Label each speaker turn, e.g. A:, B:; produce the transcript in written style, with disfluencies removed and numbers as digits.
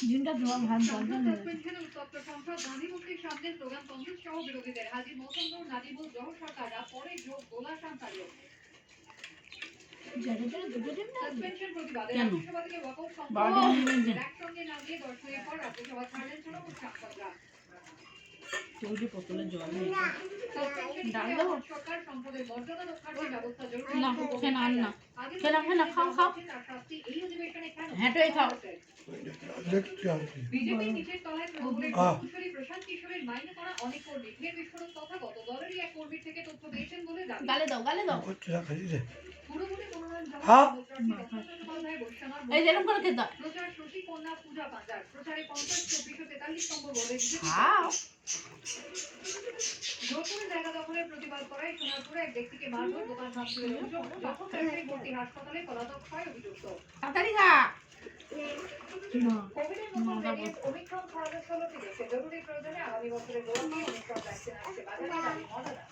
A: ডিমটা ধোয়া ভাত
B: সাসপেনশনে উত্তপ্ত সংসদ গান্ধীমূর্তির সামনে স্লোগান কংগ্রেস সহ বিরোধীদের হাজির মৌসুমপুর নাজিবুল জহর সরকাররা পরে যোগ গোলা শান্তারিও সাসপেনশন প্রতিবাদে রাজ্যসভা থেকে ওয়াকআউট সংসদ একসঙ্গে না দিয়ে দর্শনের পর রাজ্যসভা ছাড়লেন তৃণমূল সাংসদরা
A: চৌড়ি বোতলে জল
B: সরকার সংসদের মর্যাদা রক্ষার্থে ব্যবস্থা জরুরি
A: না না খেলা খাও খাও
B: এই অধিবেশনে কেন
A: হ্যাঁ খাও
B: বিজেপি নিচের তলায় তৃণমূলের কৌশলী প্রশান্ত কিশোরের মাইনে করা অনেক কর্মী ফের বিস্ফোরণ তথাগত দলেরই এক কর্মীর থেকে তথ্য পেয়েছেন বলে দাবি
A: গালে দাও
B: পুরোপুরি মনোনয়ন
A: এই যেরকম করে খেতে
B: প্রচার শশী কন্যা পূজা বাজার প্রচারে 50-2443 নম্বর বলে নতুন জায়গা দখলের প্রতিবাদ করায় সোনারপুরে এক ব্যক্তিকে মারধর দোকান ভাঙচুরের অভিযোগ যশোরে ভর্তি হাসপাতালে পলাতক হয় অভিযুক্ত কোভিডের নতুন ভ্যারিয়েন্ট ওমিক্রন ছড়ানোর 16টি দেশে জরুরি প্রয়োজনে আগামী বছরের গোড়াতেই ওমিক্রন ভ্যাকসিন আসছে বাজারে দাবি মডার্না